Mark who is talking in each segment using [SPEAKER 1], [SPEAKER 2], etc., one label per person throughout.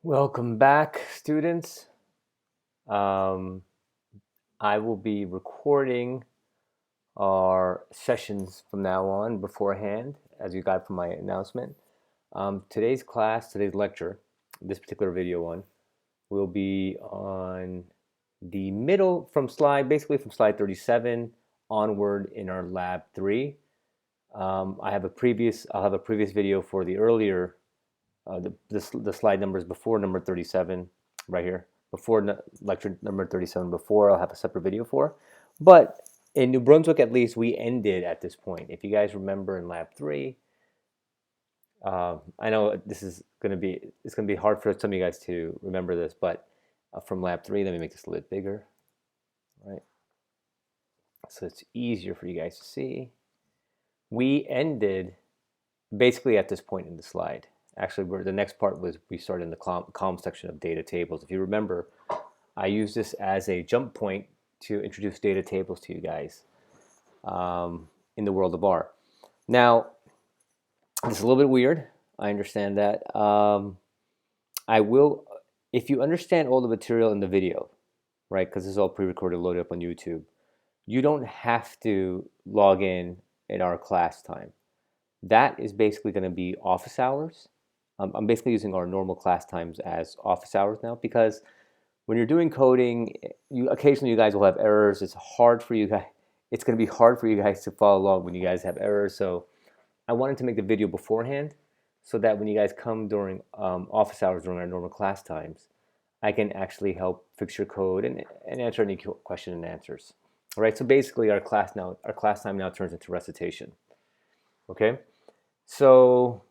[SPEAKER 1] Welcome back, students. Um, I will be recording our sessions from now on beforehand, as you got from my announcement. Today's lecture, this particular video one, will be on the middle basically from slide 37 onward in our lab 3. I'll have a previous video for the earlier the slide numbers before number 37 right here, before lecture number 37 before. I'll have a separate video for. But in New Brunswick, at least, we ended at this point. If you guys remember in lab 3, I know it's going to be hard for some of you guys to remember this, but from lab 3, let me make this a little bit bigger, right? So it's easier for you guys to see. We ended basically at this point in the slide. Actually, the next part was we started in the column section of data tables. If you remember, I used this as a jump point to introduce data tables to you guys in the world of R. Now, this is a little bit weird. I understand that. I will, if you understand all the material in the video, right, because this is all pre-recorded, loaded up on YouTube, you don't have to log in our class time. That is basically going to be office hours. I'm basically using our normal class times as office hours now, because when you're doing coding, occasionally you guys will have errors. It's hard for you guys. It's going to be hard for you guys to follow along when you guys have errors. So I wanted to make the video beforehand so that when you guys come during office hours during our normal class times, I can actually help fix your code and answer any question and answers. All right. So basically, our class time now turns into recitation. Okay. So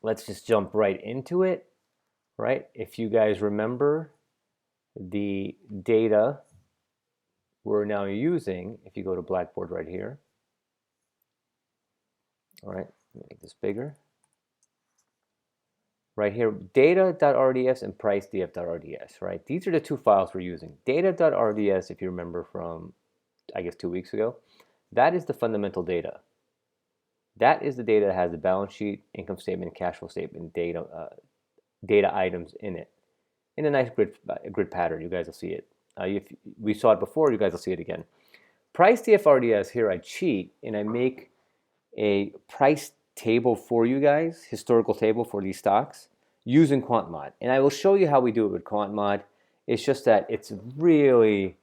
[SPEAKER 1] let's just jump right into it, right? If you guys remember the data we're now using, if you go to Blackboard right here, all right, let me make this bigger. Right here, data.rds and pricedf.rds, right? These are the two files we're using. Data.rds, if you remember from, I guess, 2 weeks ago, that is the fundamental data. That is the data that has the balance sheet, income statement, cash flow statement, data items in it, in a nice grid pattern. You guys will see it. If we saw it before, you guys will see it again. Price DFRDS, here I cheat and I make a price table for you guys, historical table for these stocks using QuantMod. And I will show you how we do it with QuantMod. It's just that it's really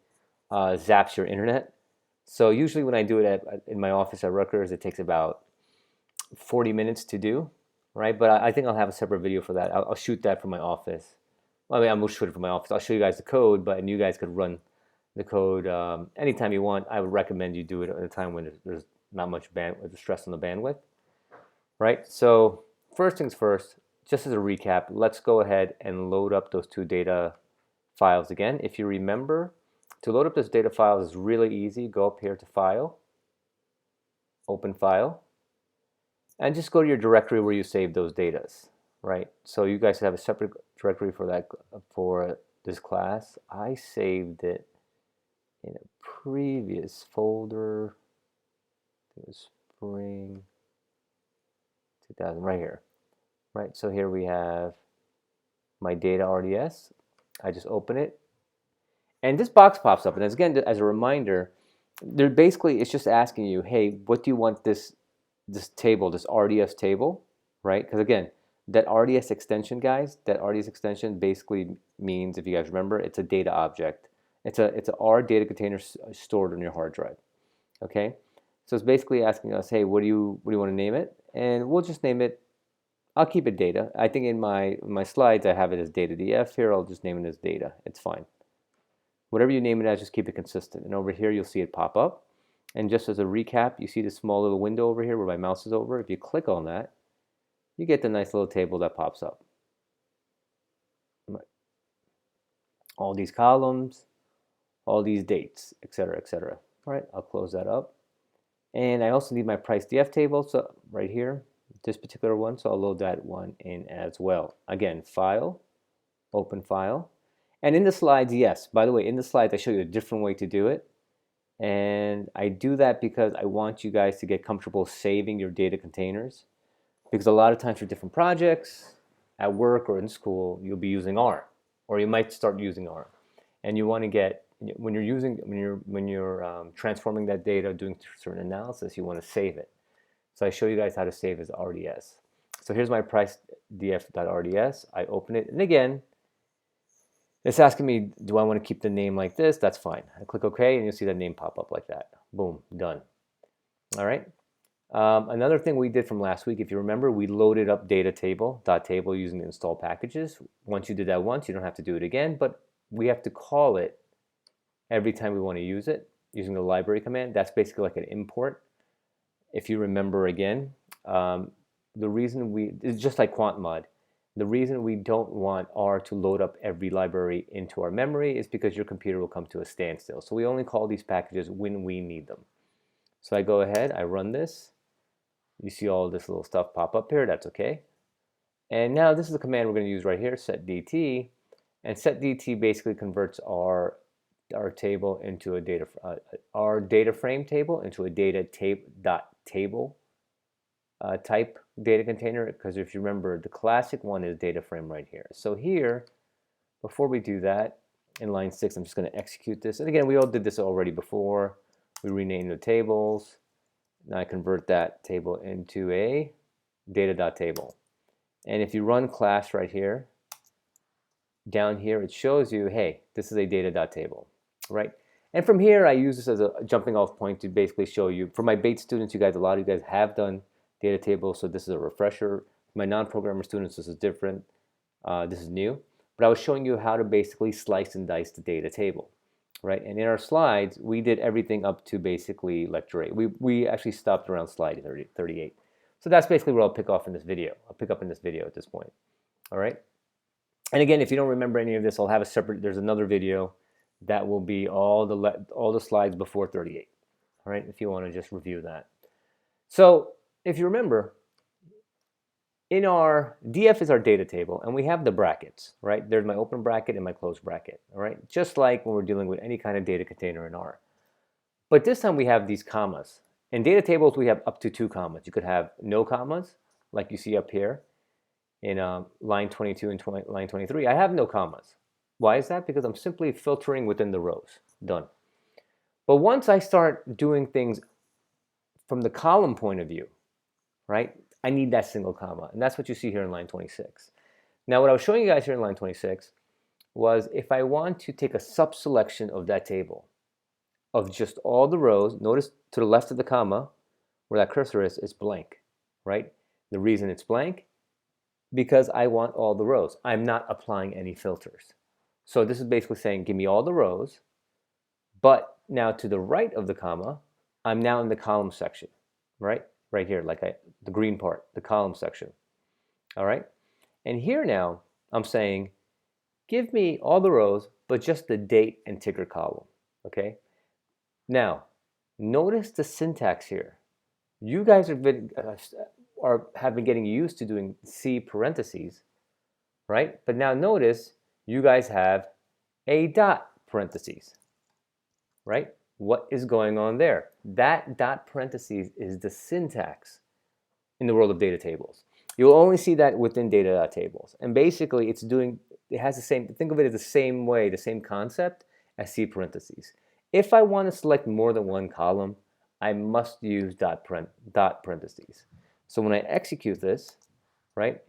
[SPEAKER 1] zaps your internet. So usually when I do it in my office at Rutgers, it takes about 40 minutes to do, right? But I think I'll have a separate video for that. I'll shoot that from my office. Well, I mean, I'm going to shoot it from my office. I'll show you guys the code, and you guys could run the code anytime you want. I would recommend you do it at a time when there's not much stress on the bandwidth, right? So first things first, just as a recap, let's go ahead and load up those two data files again. If you remember, to load up those data files is really easy. Go up here to File, Open File, and just go to your directory where you save those datas, right? So you guys have a separate directory for that, for this class. I saved it in a previous folder. It was spring 2000, right here, right? So here we have my data RDS. I just open it, and this box pops up. And again, as a reminder, it's just asking you, hey, what do you want this table, this RDS table, right? Because again, that RDS extension, guys, that RDS extension basically means, if you guys remember, it's a data object. It's a R data container stored on your hard drive. Okay, so it's basically asking us, hey, what do you want to name it? And we'll just name it. I'll keep it data. I think in my slides I have it as data df. Here I'll just name it as data. It's fine. Whatever you name it as, just keep it consistent. And over here you'll see it pop up. And just as a recap, you see this small little window over here where my mouse is over. If you click on that, you get the nice little table that pops up. All these columns, all these dates, etc., etc. All right, I'll close that up. And I also need my price DF table, so right here, this particular one, so I'll load that one in as well. Again, File, Open File. And in the slides, yes, by the way, in the slides I show you a different way to do it. And I do that because I want you guys to get comfortable saving your data containers. Because a lot of times for different projects, at work or in school, you'll be using R, or you might start using R, and you want to get when you're transforming that data, doing certain analysis, you want to save it. So I show you guys how to save as RDS. So here's my price df.rds. I open it, and again, it's asking me, do I want to keep the name like this? That's fine. I click OK, and you'll see that name pop up like that. Boom, done. All right. Another thing we did from last week, if you remember, we loaded up data table using the install packages. Once you did that once, you don't have to do it again, but we have to call it every time we want to use it using the library command. That's basically like an import. If you remember again, the reason it's just like QuantMod. The reason we don't want R to load up every library into our memory is because your computer will come to a standstill. So we only call these packages when we need them. So I go ahead, I run this. You see all this little stuff pop up here, that's okay. And now this is the command we're going to use right here, setDT. And setDT basically converts our table into a our data frame table into a table type data container, because if you remember, the classic one is data frame right here. So here, before we do that, in line 6, I'm just going to execute this. And again, we all did this already before. We rename the tables. Now I convert that table into a data.table. And if you run class right here, down here it shows you, hey, this is a data.table, right? And from here, I use this as a jumping off point to basically show you, for my Bates students, a lot of you guys have done data tables, so this is a refresher. For my non-programmer students, this is different. This is new. But I was showing you how to basically slice and dice the data table, right? And in our slides, we did everything up to basically lecture 8. We actually stopped around slide 38. So that's basically what I'll pick up in this video at this point, all right? And again, if you don't remember any of this, I'll have a separate, there's another video that will be all the slides before 38, all right, if you want to just review that. So if you remember, in our DF is our data table, and we have the brackets, right? There's my open bracket and my closed bracket, all right? Just like when we're dealing with any kind of data container in R. But this time we have these commas. In data tables, we have up to 2 commas. You could have no commas, like you see up here in line 22 and line 23. I have no commas. Why is that? Because I'm simply filtering within the rows. Done. But once I start doing things from the column point of view, right, I need that single comma. And that's what you see here in line 26. Now, what I was showing you guys here in line 26 was if I want to take a subselection of that table, of just all the rows, notice to the left of the comma, where that cursor is, it's blank, right? The reason it's blank, because I want all the rows. I'm not applying any filters. So this is basically saying, give me all the rows, but now to the right of the comma, I'm now in the column section, right? Right here, like the green part, the column section, all right? And here now, I'm saying, give me all the rows, but just the date and ticker column, okay? Now, notice the syntax here. You guys have been getting used to doing C parentheses, right? But now notice you guys have a dot parentheses, right? What is going on there? That dot parentheses is the syntax in the world of data tables. You'll only see that within data tables. And basically it has the same, think of it as the same way, the same concept as C parentheses. If I want to select more than one column, I must use dot parentheses. So when I execute this, right,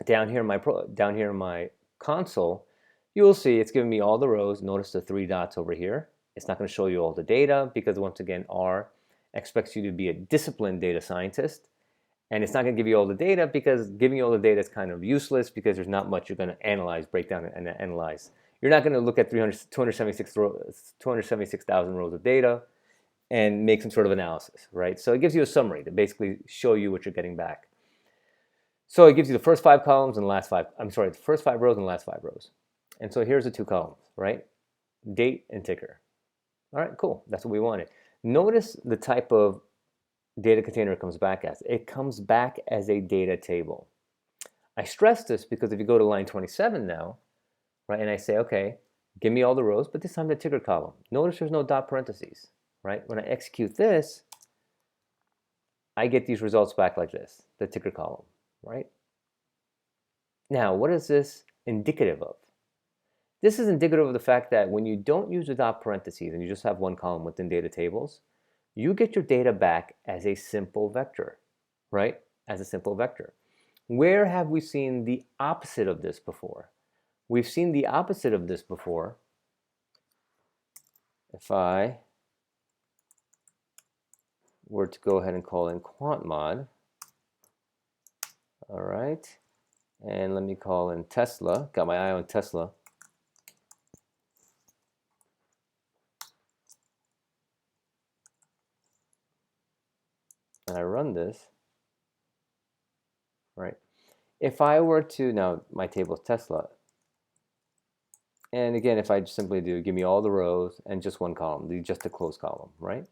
[SPEAKER 1] down here in my console, you will see it's giving me all the rows. Notice the 3 dots over here. It's not going to show you all the data because once again, R expects you to be a disciplined data scientist. And it's not going to give you all the data because giving you all the data is kind of useless because there's not much you're going to analyze, break down, and analyze. You're not going to look at 276,000 rows of data and make some sort of analysis, right? So it gives you a summary to basically show you what you're getting back. So it gives you the first 5 columns and the first 5 rows and the last 5 rows. And so here's the 2 columns, right? Date and ticker. All right, cool. That's what we wanted. Notice the type of data container it comes back as. It comes back as a data table. I stress this because if you go to line 27 now, right, and I say, okay, give me all the rows, but this time the ticker column. Notice there's no dot parentheses, right? When I execute this, I get these results back like this, the ticker column, right? Now, what is this indicative of? This is indicative of the fact that when you don't use the dot parentheses and you just have one column within data tables, you get your data back as a simple vector, right? As a simple vector. Where have we seen the opposite of this before? We've seen the opposite of this before. If I were to go ahead and call in quantmod, all right, and let me call in Tesla, got my eye on Tesla. And I run this, right? If I were to, now my table is Tesla, and again, if I simply do, give me all the rows and just one column, just a closed column, right?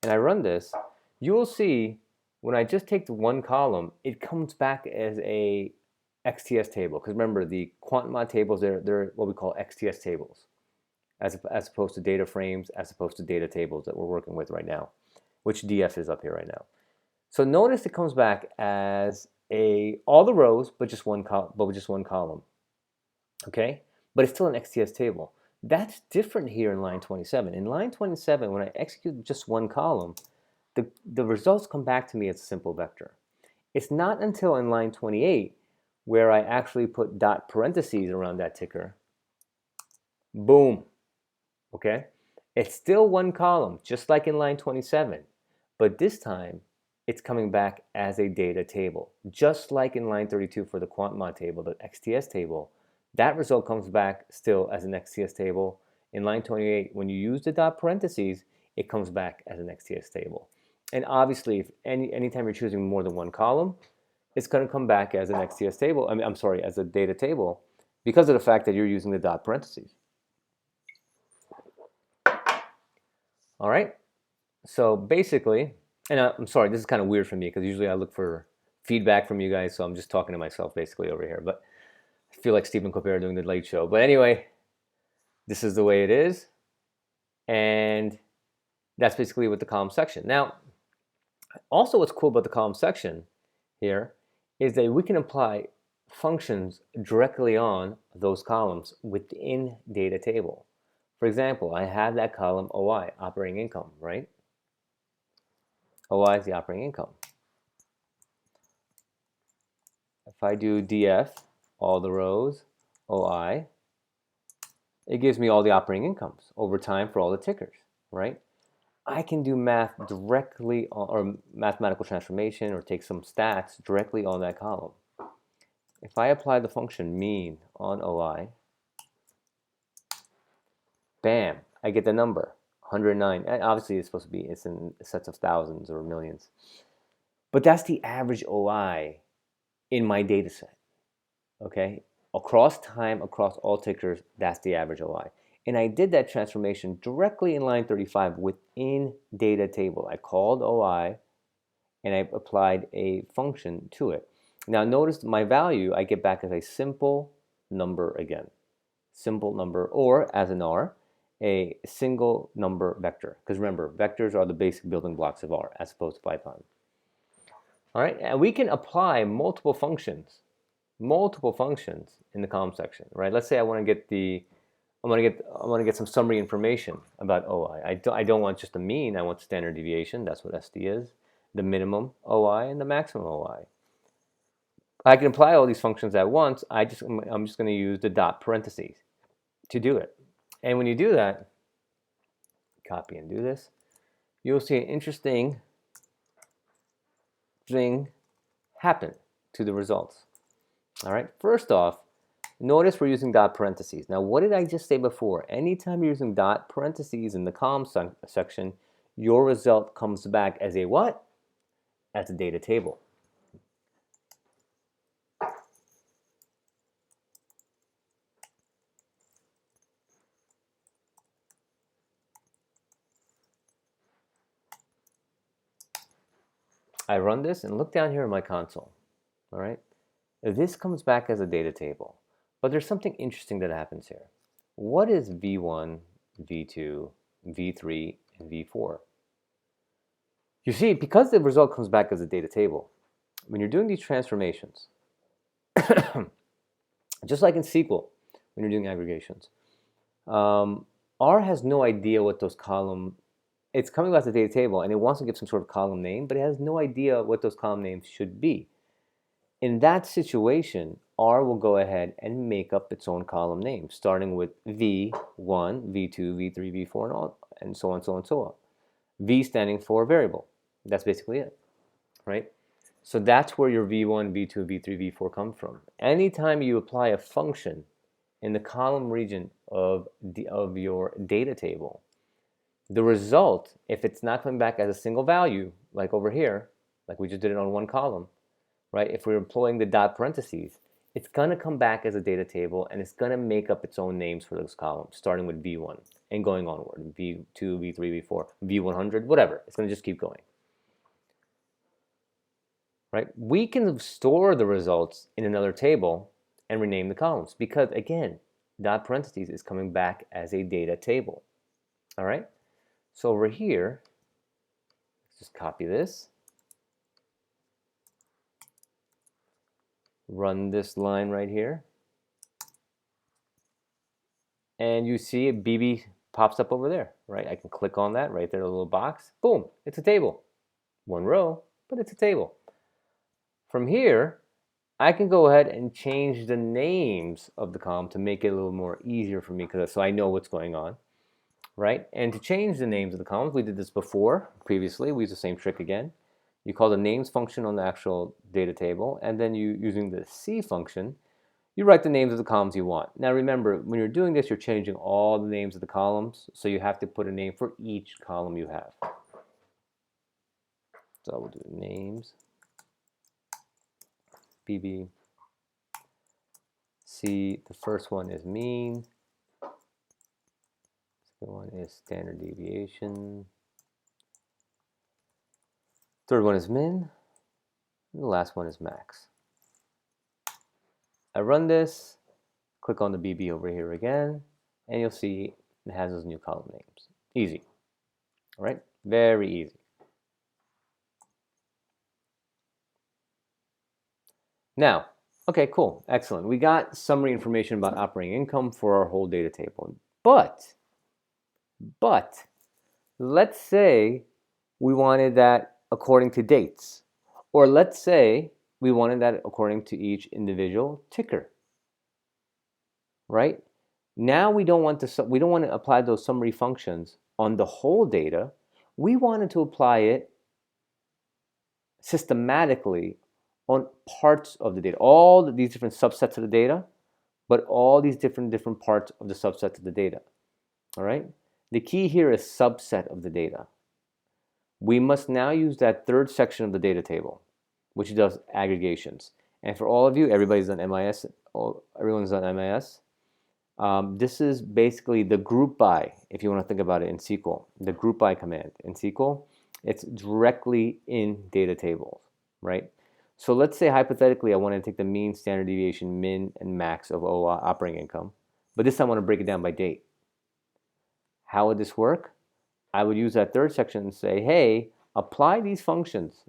[SPEAKER 1] And I run this, you will see when I just take the one column, it comes back as a XTS table. Because remember, the quantmod tables, they're what we call XTS tables, as opposed to data frames, as opposed to data tables that we're working with right now, which DF is up here right now. So notice it comes back as all the rows, but just one column. Okay, but it's still an XTS table. That's different here in line 27. In line 27, when I execute just one column, the results come back to me as a simple vector. It's not until in line 28 where I actually put dot parentheses around that ticker. Boom. Okay, it's still one column, just like in line 27, but this time it's coming back as a data table, just like in line 32 for the quantmod table, the XTS table. That result comes back still as an XTS table. In line 28, when you use the dot parentheses, it comes back as an XTS table. And obviously, if anytime you're choosing more than one column, it's going to come back as an XTS table. I'm sorry, as a data table, because of the fact that you're using the dot parentheses. All right. So basically, and I'm sorry, this is kind of weird for me because usually I look for feedback from you guys, so I'm just talking to myself basically over here. But I feel like Stephen Colbert doing the Late Show. But anyway, this is the way it is, and that's basically with the column section. Now, also what's cool about the column section here is that we can apply functions directly on those columns within data table. For example, I have that column OI, operating income, right? OI is the operating income. If I do DF, all the rows, OI, it gives me all the operating incomes over time for all the tickers, right? I can do math directly on, or mathematical transformation, or take some stats directly on that column. If I apply the function mean on OI, bam, I get the number, 109. And obviously, it's in sets of thousands or millions. But that's the average OI in my data set, okay? Across time, across all tickers, that's the average OI. And I did that transformation directly in line 35 within data table. I called OI, and I applied a function to it. Now notice my value I get back as a simple number again. Simple number, or as an R, a single number vector. Because remember, vectors are the basic building blocks of R as opposed to Python. All right, and we can apply multiple functions in the column section, right? Let's say I want to get I want to get some summary information about OI. I don't want just the mean. I want standard deviation. That's what SD is. The minimum OI and the maximum OI. I can apply all these functions at once. I'm just going to use the dot parentheses to do it. And when you do that, copy and do this, you'll see an interesting thing happen to the results. All right. First off, notice we're using dot parentheses. Now, what did I just say before? Anytime you're using dot parentheses in the column section, your result comes back as a what? As a data table. I run this and look down here in my console. All right. This comes back as a data table. But there's something interesting that happens here. What is V1, V2, V3, and V4? You see, because the result comes back as a data table, when you're doing these transformations, Just like in SQL, when you're doing aggregations. R has no idea what those column, it's coming back to the data table and it wants to give some sort of column name, but it has no idea what those column names should be. In that situation, R will go ahead and make up its own column name, starting with V1, V2, V3, V4, and all, and so on, so on, so on. V standing for variable. That's basically it, right? So that's where your V1, V2, V3, V4 come from. Anytime you apply a function in the column region of your data table, the result, if it's not coming back as a single value, like over here, like we just did it on one column, right? If we're employing the dot parentheses, it's going to come back as a data table and it's going to make up its own names for those columns, starting with V1 and going onward, V2, V3, V4, V100, whatever. It's going to just keep going, right? We can store the results in another table and rename the columns because, again, dot parentheses is coming back as a data table, all right? So over here, let's just copy this. Run this line right here. And you see a BB pops up over there, right? I can click on that right there, a little box. Boom, it's a table. One row, but it's a table. From here, I can go ahead and change the names of the column to make it a little more easier for me, so I know what's going on, right? And to change the names of the columns, we did this before, previously. We used the same trick again. You call the names function on the actual data table, and then you, using the C function, you write the names of the columns you want. Now remember, when you're doing this, you're changing all the names of the columns, so you have to put a name for each column you have. So we'll do names, BB, C, the first one is mean, second one is standard deviation, third one is min, and the last one is max. I run this, click on the BB over here again, and you'll see it has those new column names. Easy, all right? Very easy. Now, okay, cool, excellent. We got summary information about operating income for our whole data table. But, let's say we wanted that according to dates. Or let's say we wanted that according to each individual ticker, right? Now we don't want to apply those summary functions on the whole data. We wanted to apply it systematically on parts of the data, all these different subsets of the data, but all these different parts of the subsets of the data, all right? The key here is subset of the data. We must now use that third section of the data table, which does aggregations. And for all of you, everybody's done MIS, everyone's done MIS. This is basically the group by, if you want to think about it in SQL, the group by command in SQL. It's directly in data tables, right? So let's say hypothetically I want to take the mean, standard deviation, min, and max of operating income, but this time I want to break it down by date. How would this work? I would use that third section and say, hey, apply these functions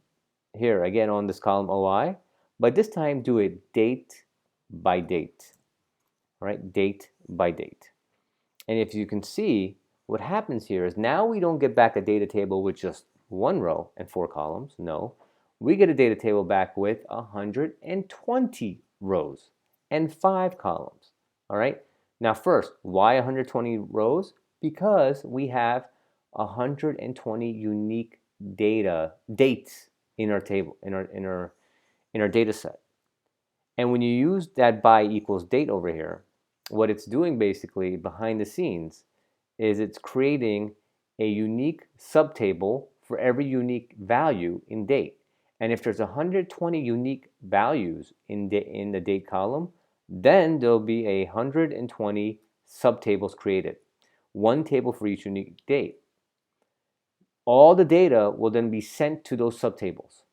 [SPEAKER 1] here again on this column OI, but this time do it date by date, all right? Date by date. And if you can see, what happens here is now we don't get back a data table with just one row and 4 columns. No, we get a data table back with 120 rows and 5 columns. All right. Now first, why 120 rows? Because we have 120 unique dates in our table, in our data set. And when you use that by equals date over here, what it's doing basically behind the scenes is it's creating a unique subtable for every unique value in date. And if there's 120 unique values in the date column, then there'll be 120 subtables created. One table for each unique date. All the data will then be sent to those subtables.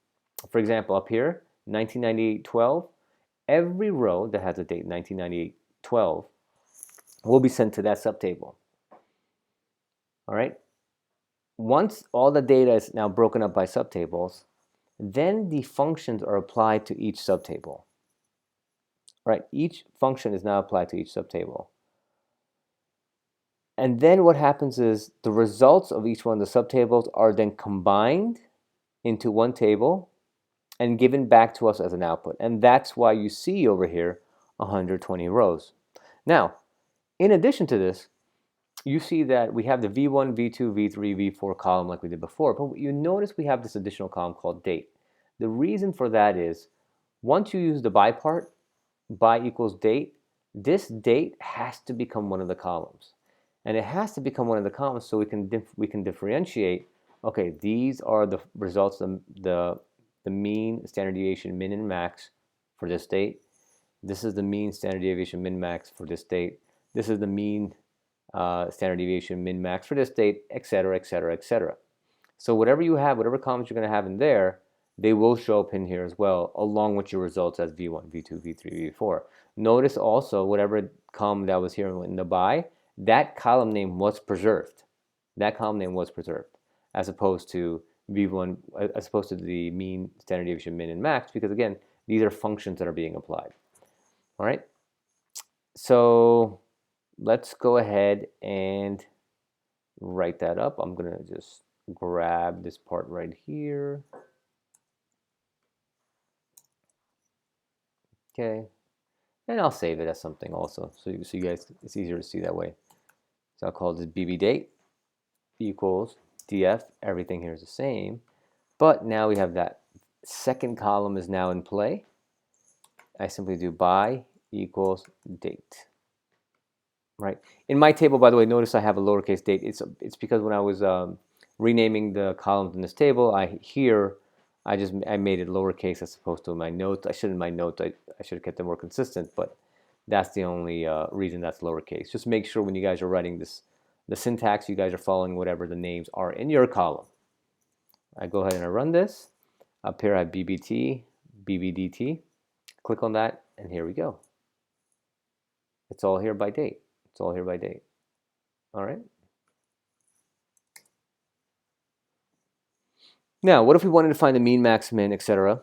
[SPEAKER 1] For example, up here, 1998-12, every row that has a date 1998-12 will be sent to that subtable. All right. Once all the data is now broken up by subtables, then the functions are applied to each subtable. right? Each function is now applied to each subtable. And then what happens is the results of each one of the subtables are then combined into one table and given back to us as an output. And that's why you see over here 120 rows. Now, in addition to this, you see that we have the V1, V2, V3, V4 column like we did before, but you notice we have this additional column called date. The reason for that is once you use the by part, by equals date, this date has to become one of the columns. And it has to become one of the columns so we can differentiate, okay, these are the results, the mean, standard deviation, min and max for this date. This is the mean standard deviation min max for this date. This is the mean standard deviation min max for this date, etc., etc., etc. So whatever you have, whatever columns you're going to have in there, they will show up in here as well, along with your results as V1, V2, V3, V4. Notice also whatever column that was here in the by, that column name was preserved. That column name was preserved, as opposed to V1, as opposed to the mean, standard deviation, min, and max, because again, these are functions that are being applied. All right. So let's go ahead and write that up. I'm going to just grab this part right here. Okay. And I'll save it as something also, so you guys, it's easier to see that way. So I'll call this BB date equals df. Everything here is the same, but now we have that second column is now in play. I simply do by equals date. Right. In my table, by the way, notice I have a lowercase date. It's because when I was renaming the columns in this table, I made it lowercase as opposed to my notes. I should have kept them more consistent, but that's the only reason that's lowercase. Just make sure when you guys are writing this, the syntax, you guys are following whatever the names are in your column. I go ahead and I run this. Up here I have BBT, BBDT. Click on that, and here we go. It's all here by date. It's all here by date. All right. Now, what if we wanted to find the mean, max, min, etc.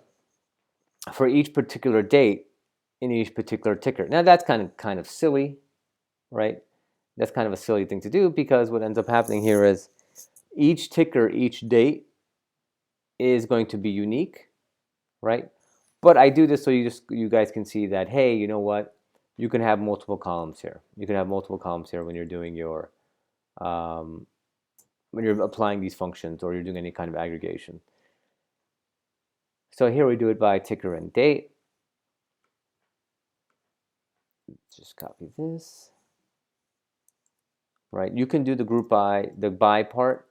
[SPEAKER 1] for each particular date in each particular ticker? Now, that's kind of silly, right? That's kind of a silly thing to do, because what ends up happening here is each ticker, each date is going to be unique, right? But I do this so you guys can see that, hey, you know what? You can have multiple columns here. You can have multiple columns here when you're doing your when you're applying these functions or you're doing any kind of aggregation. So here we do it by ticker and date. Just copy this. Right? You can do the group by, the by part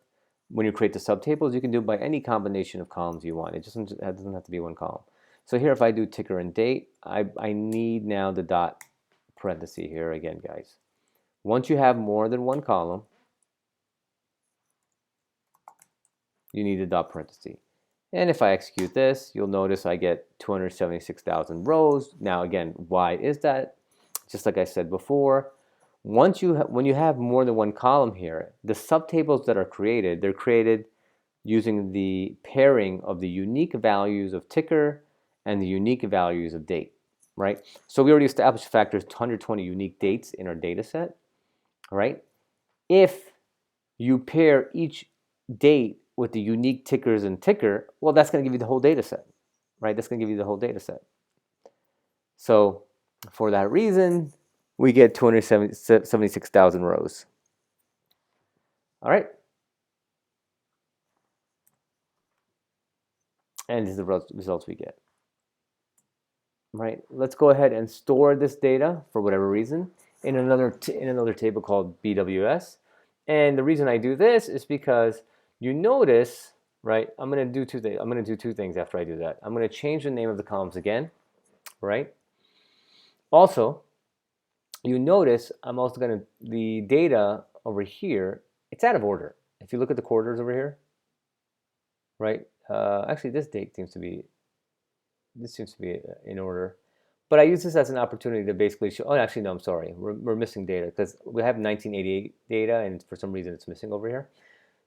[SPEAKER 1] when you create the subtables. You can do it by any combination of columns you want. It doesn't have to be one column. So here, if I do ticker and date, I need now the dot parenthesis here again, guys. Once you have more than one column, you need a dot parenthesis. And if I execute this, you'll notice I get 276,000 rows. Now again, why is that? Just like I said before, when you have more than one column here, the subtables that are created, they're created using the pairing of the unique values of ticker and the unique values of date, right? So we already established the fact there's 120 unique dates in our data set, right? If you pair each date with the unique tickers and ticker, well, that's going to give you the whole data set, right? That's going to give you the whole data set. So for that reason, we get 276,000 rows. All right. And this is the results we get. Right. Let's go ahead and store this data for whatever reason in another table called BWS. And the reason I do this is because you notice, right? I'm going to do two things. I'm going to do two things after I do that. I'm going to change the name of the columns again, right? Also, you notice I'm also going to, the data over here, it's out of order. If you look at the quarters over here, right? Actually, this date seems to be in order. But I use this as an opportunity to basically show, oh, actually, no, I'm sorry. We're missing data because we have 1988 data, and for some reason it's missing over here.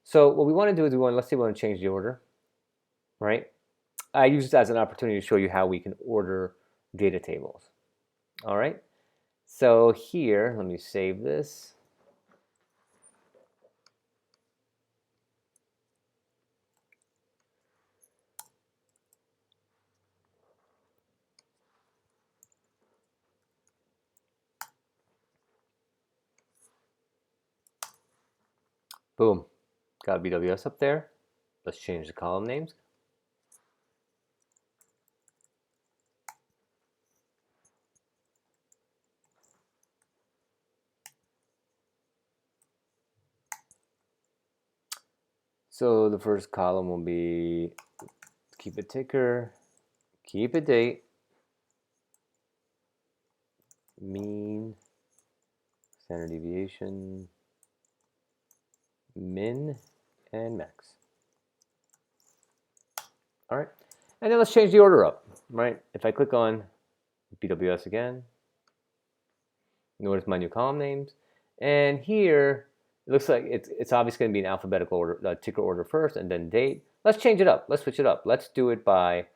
[SPEAKER 1] So what we want to do is let's say we want to change the order, right? I use this as an opportunity to show you how we can order data tables. All right. So here, let me save this. Boom. Got BWS up there. Let's change the column names. So the first column will be keep it ticker, keep it date, mean, standard deviation, min, and max. All right. And then let's change the order up, right? If I click on BWS again, notice my new column names. And here, it looks like it's obviously going to be in alphabetical order, ticker order first, and then date. Let's change it up. Let's switch it up. Let's do it by,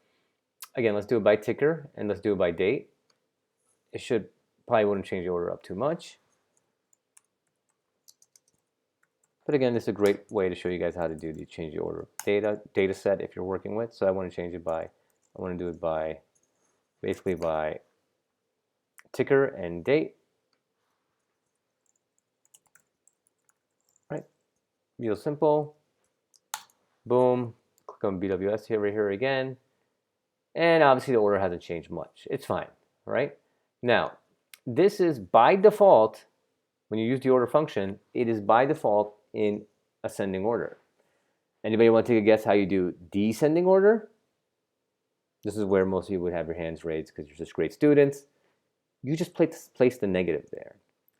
[SPEAKER 1] again, let's do it by ticker, and let's do it by date. It should, probably wouldn't change the order up too much. But again, this is a great way to show you guys how to do the change the order data set if you're working with. So I want to change it by, I want to do it by, basically by ticker and date. Right, real simple. Boom, click on BWS here, right here again. And obviously the order hasn't changed much. It's fine, right? Now, this is by default, when you use the order function, it is by default in ascending order. Anybody want to take a guess how you do descending order? This is where most of you would have your hands raised because you're just great students. You just place the negative there.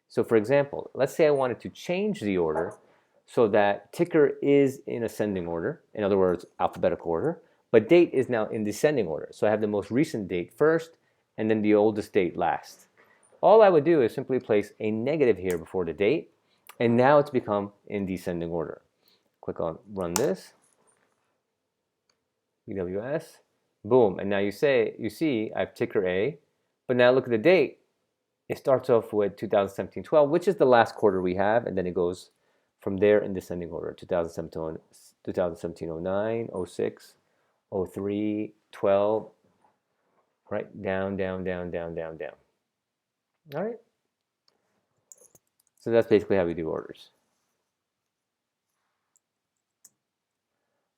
[SPEAKER 1] So for example, let's say I wanted to change the order so that ticker is in ascending order, in other words, alphabetical order, but date is now in descending order. So I have the most recent date first and then the oldest date last. All I would do is simply place a negative here before the date, and now it's become in descending order. Click on run this, BWS, boom, and now you see I have ticker A, but now look at the date. It starts off with 2017-12, which is the last quarter we have, and then it goes from there in descending order, 2017-09, 06, 03, 12, right, down, down, down, down, down, down. All right. So that's basically how we do orders.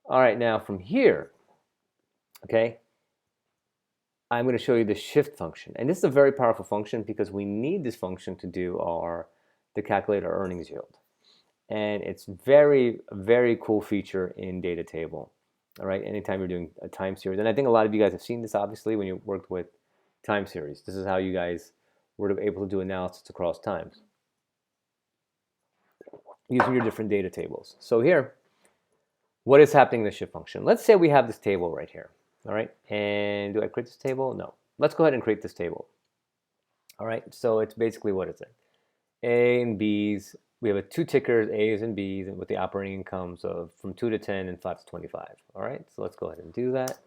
[SPEAKER 1] All right, now from here, okay, I'm going to show you the shift function. And this is a very powerful function because we need this function to do to calculate our earnings yield. And it's very, very cool feature in data table. All right, anytime you're doing a time series. And I think a lot of you guys have seen this, obviously, when you worked with time series. This is how you guys were able to do analysis across times using your different data tables. So here, what is happening in the shift function? Let's say we have this table right here. All right, and do I create this table? No. Let's go ahead and create this table. All right, so it's basically, what is it? A and B's. We have two tickers, A's and B's, and with the operating incomes of from 2 to 10 and 5 to 25. All right, so let's go ahead and do that.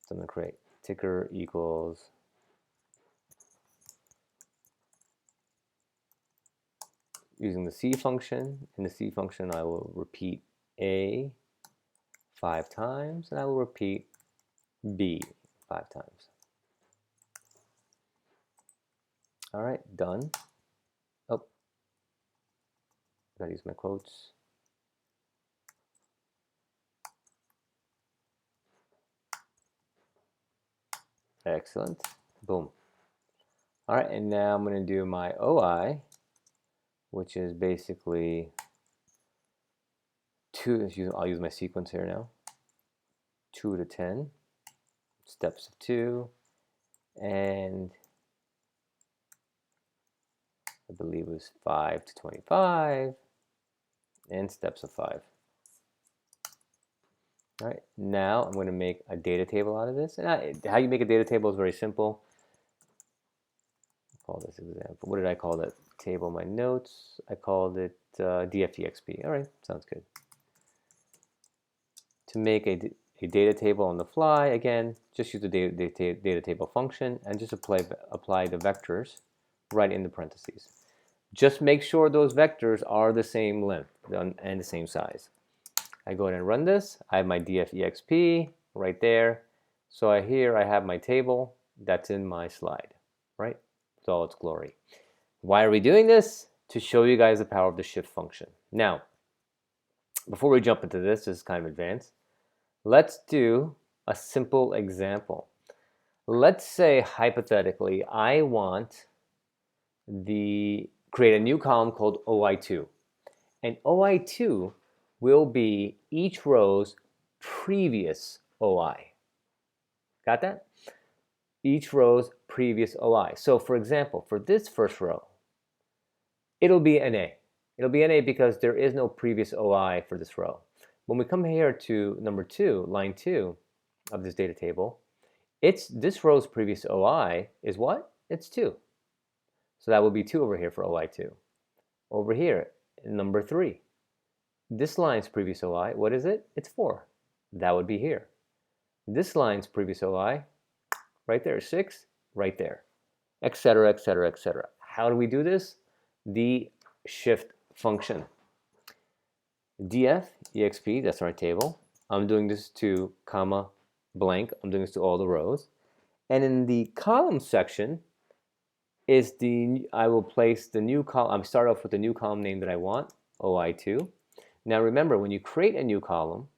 [SPEAKER 1] So I'm going to create ticker equals using the C function. In the C function, I will repeat A 5 times, and I will repeat B 5 times. All right, done. Oh, gotta use my quotes. Excellent. Boom. All right, and now I'm going to do my OI, which is basically I'll use my sequence here now. 2 to 10, steps of 2, and I believe it was 5 to 25, and steps of 5. All right, now I'm going to make a data table out of this. And how you make a data table is very simple. I'll call this example. What did I call that table in my notes? I called it DFTXP. All right, sounds good. To make a data table on the fly. Again, just use the data table function and just apply the vectors right in the parentheses. Just make sure those vectors are the same length and the same size. I go ahead and run this. I have my df.exp right there. So here I have my table that's in my slide, right? With all its glory. Why are we doing this? To show you guys the power of the shift function. Now, before we jump into this is kind of advanced. Let's do a simple example. Let's say hypothetically I want create a new column called OI2. And OI2 will be each row's previous OI. Got that? Each row's previous OI. So for example, for this first row, it'll be NA. It'll be NA because there is no previous OI for this row. When we come here to number 2, line 2 of this data table, this row's previous OI is what? It's 2. So that will be 2 over here for OI2. Over here, number 3. This line's previous OI, what is it? It's 4. That would be here. This line's previous OI, right there, 6, right there, etc., etc., etc. How do we do this? The shift function. df.exp, that's our table. I'm doing this to comma blank. I'm doing this to all the rows. And in the column section is I will place the new column. I start off with the new column name that I want, OI2. Now remember, when you create a new column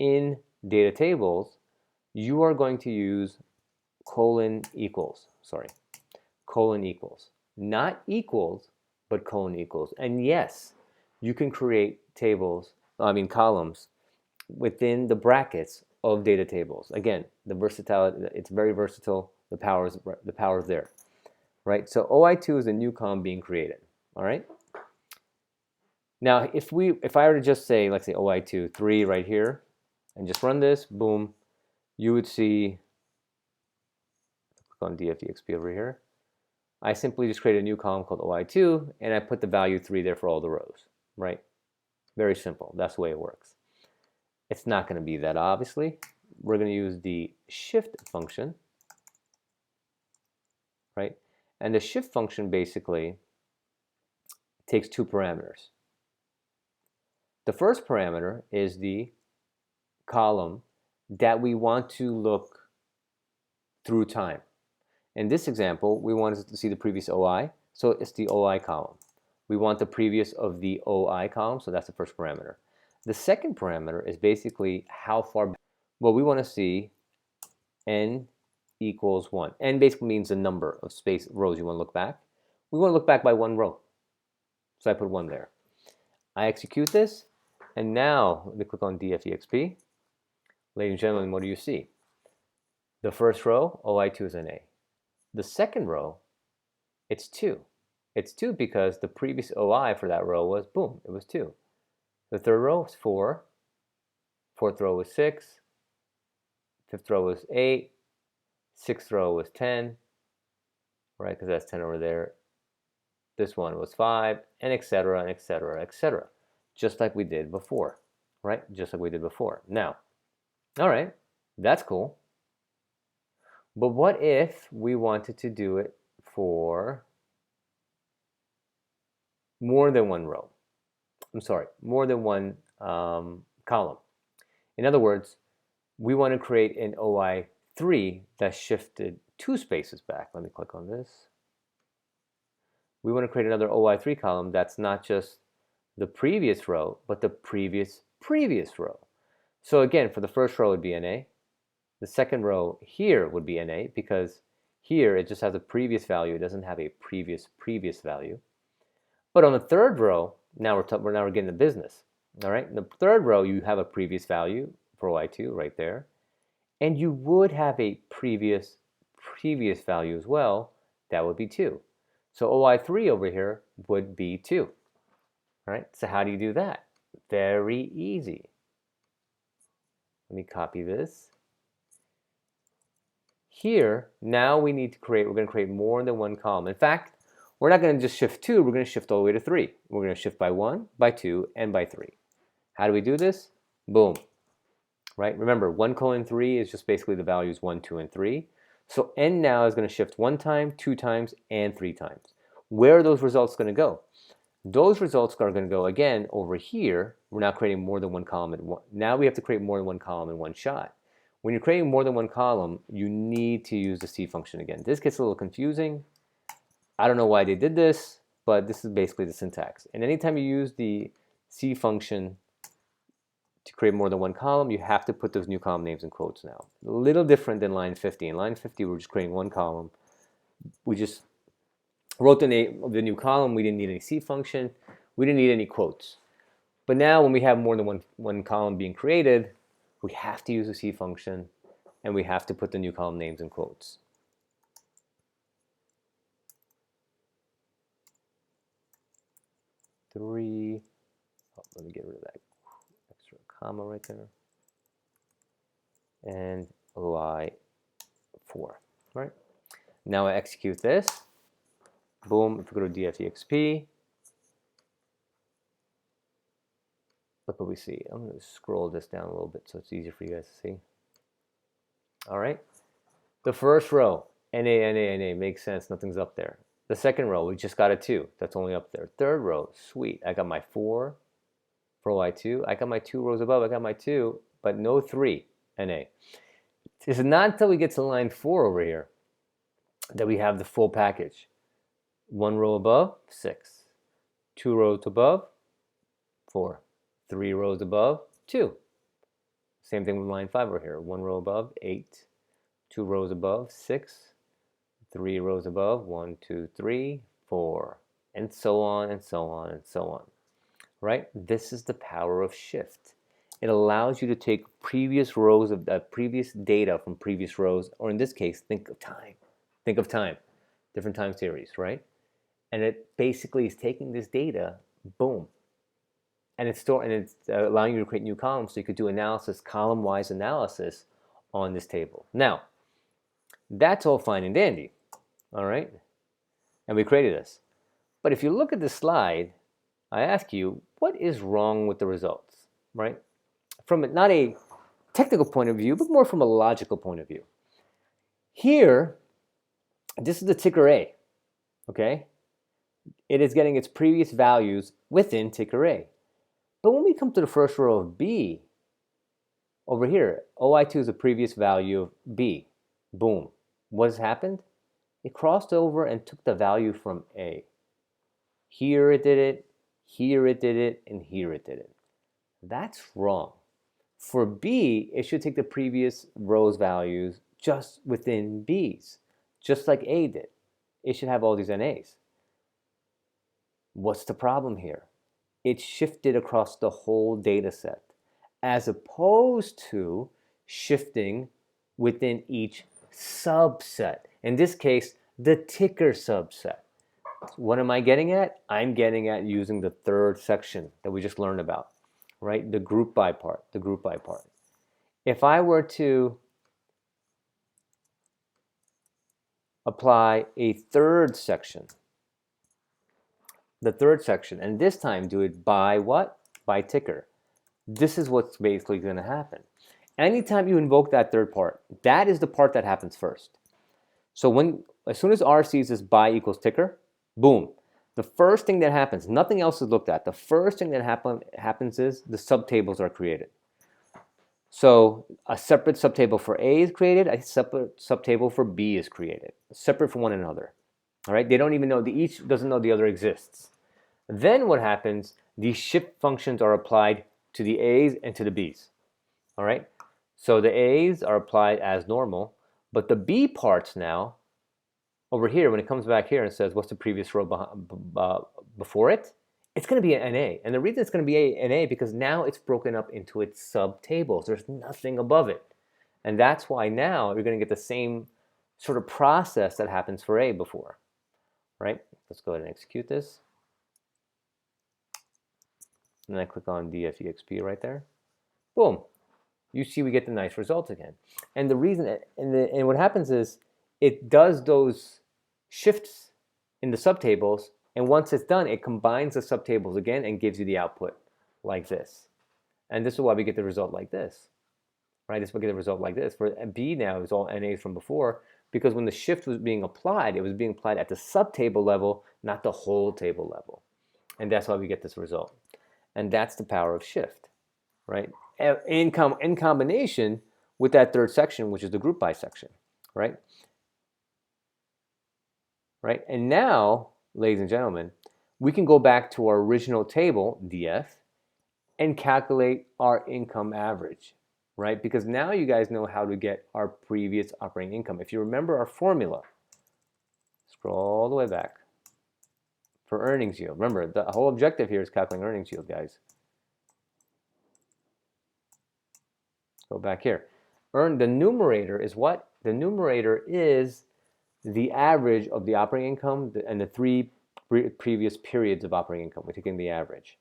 [SPEAKER 1] in data tables, you are going to use colon equals, not equals, but colon equals. And yes, you can create columns within the brackets of data tables. Again, the versatility, it's very versatile. The power is there, right? So OI2 is a new column being created, all right? Now, if I were to just say, let's say OI2, 3 right here, and just run this, boom, you would see, click on df.exp over here, I simply just create a new column called OI2, and I put the value 3 there for all the rows, right? Very simple. That's the way it works. It's not going to be that, obviously. We're going to use the shift function, right? And the shift function basically takes 2 parameters. The first parameter is the column that we want to look through time. In this example, we wanted to see the previous OI, so it's the OI column. We want the previous of the OI column, so that's the first parameter. The second parameter is basically how far back. Well, we want to see n equals 1. N basically means the number of rows you want to look back. We want to look back by 1 row, so I put 1 there. I execute this, and now let me click on df.exp. Ladies and gentlemen, what do you see? The first row, OI2 is an A. The second row, it's 2. It's 2 because the previous OI for that row was, boom, it was 2. The third row is 4. Fourth row was 6. Fifth row was 8. Sixth row was 10, right, because that's 10 over there. This one was 5, and etc., etc., etc. Just like we did before, right? Just like we did before. Now, all right, that's cool. But what if we wanted to do it for more than 1 row? I'm sorry, more than 1 column. In other words, we want to create an OI3 that shifted 2 spaces back. Let me click on this. We want to create another OI3 column that's not just the previous row, but the previous row. So again, for the first row, it would be NA. The second row here would be NA because here it just has a previous value. It doesn't have a previous value. But on the third row, now we're getting to business. All right. In the third row, you have a previous value for OI2 right there, and you would have a previous value as well. That would be 2. So OI3 over here would be 2. All right. So how do you do that? Very easy. Let me copy this. Here, now we're going to create more than 1 column. In fact, we're not going to just shift 2, we're going to shift all the way to 3. We're going to shift by 1, by 2, and by 3. How do we do this? Boom. right? Remember, 1 colon 3 is just basically the values 1, 2, and 3. So n now is going to shift 1 time, 2 times, and 3 times. Where are those results going to go? Those results are going to go again over here. We're now creating more than one column at one. Now we have to create more than one column in one shot. When you're creating more than one column, you need to use the C function again. This gets a little confusing. I don't know why they did this, but this is basically the syntax. And anytime you use the C function to create more than one column, you have to put those new column names in quotes now. A little different than line 50. In line 50, we're just creating one column. We just wrote the name of the new column. We didn't need any C function. We didn't need any quotes. But now when we have more than one column being created, we have to use the C function, and we have to put the new column names in quotes. Three. Oh, let me get rid of that extra comma right there. And OI4, right? Now I execute this. Boom, if we go to df.exp, look what we see. I'm going to scroll this down a little bit so it's easier for you guys to see. All right. The first row, NA, makes sense. Nothing's up there. The second row, we just got a 2. That's only up there. Third row, sweet. I got my 4 for OI2. I got my 2 rows above. I got my 2, but no 3, NA. It's not until we get to line 4 over here that we have the full package. 1 row above, 6. 2 rows above, 4. 3 rows above, 2. Same thing with line 5 over here. 1 row above, 8. 2 rows above, 6. 3 rows above, 1, 2, 3, 4, and so on and so on and so on. Right? This is the power of shift. It allows you to take previous rows of previous data from previous rows, or in this case, think of time. Think of time. Different time series, right? And it basically is taking this data, boom, and it's allowing you to create new columns so you could do analysis, column-wise analysis on this table. Now, that's all fine and dandy, all right? And we created this. But if you look at the slide, I ask you, what is wrong with the results, right? From not a technical point of view, but more from a logical point of view. Here, this is the ticker A, okay? It is getting its previous values within ticker A. But when we come to the first row of B, over here, OI2 is the previous value of B. Boom. What has happened? It crossed over and took the value from A. Here it did it, here it did it, and here it did it. That's wrong. For B, it should take the previous row's values just within B's, just like A did. It should have all these NAs. What's the problem here? It shifted across the whole data set, as opposed to shifting within each subset. In this case, the ticker subset. What am I getting at? I'm getting at using the third section that we just learned about, right? The group by part, the group by part. If I were to apply a third section, the third section, and this time do it by what? By ticker. This is what's basically going to happen. Anytime you invoke that third part, that is the part that happens first. So as soon as R sees this by equals ticker, boom. The first thing that happens, nothing else is looked at. The first thing that happens is the subtables are created. So a separate subtable for A is created, a separate subtable for B is created, separate from one another. All right, they don't even know, each doesn't know the other exists. Then what happens, these shift functions are applied to the A's and to the B's. All right, so the A's are applied as normal, but the B parts now, over here, when it comes back here and says, what's the previous row before it? It's going to be an A. And the reason it's going to be an A because now it's broken up into its subtables. There's nothing above it. And that's why now you're going to get the same sort of process that happens for A before. Right? Let's go ahead and execute this. And then I click on df.exp right there. Boom. You see we get the nice result again. And the reason, and what happens is it does those shifts in the subtables, and once it's done, it combines the subtables again and gives you the output like this. And this is why we get the result like this. right? This will get a result like this. For B now is all NAs from before, because when the shift was being applied, it was being applied at the subtable level, not the whole table level. And that's why we get this result. And that's the power of shift, right? In combination with that third section, which is the group by section, right? Right? And now, ladies and gentlemen, we can go back to our original table, DF, and calculate our income average, right? Because now you guys know how to get our previous operating income. If you remember our formula, scroll all the way back for earnings yield. Remember, the whole objective here is calculating earnings yield, guys. Go back here. The numerator is what? The numerator is the average of the operating income and the three previous periods of operating income. We're taking the average.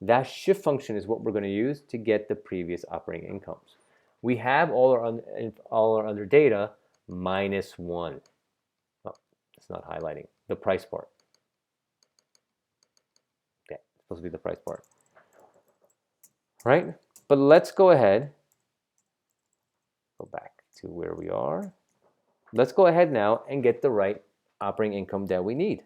[SPEAKER 1] That shift function is what we're going to use to get the previous operating incomes. We have all our other data minus 1. Oh, it's not highlighting the price part. Okay, it's supposed to be the price part. Right? But let's go ahead. Go back to where we are. Let's go ahead now and get the right operating income that we need.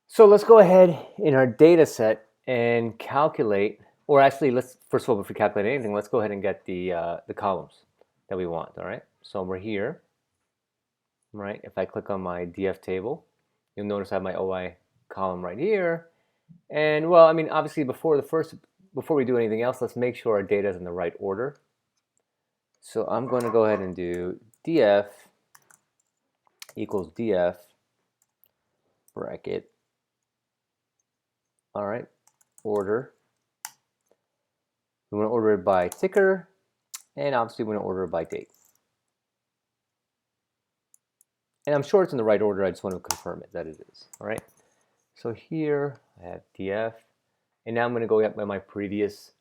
[SPEAKER 1] So let's go ahead in our data set and calculate, or actually let's, first of all, before we calculate anything, let's go ahead and get the columns that we want, all right? So we're here, right? If I click on my DF table, you'll notice I have my OI column right here. And well, I mean, obviously before we do anything else, let's make sure our data is in the right order. So I'm going to go ahead and do DF equals DF bracket. All right, order. We want to order it by ticker, and obviously we want to order it by date. And I'm sure it's in the right order. I just want to confirm it that it is. All right. So here I have DF, and now I'm going to go get my previous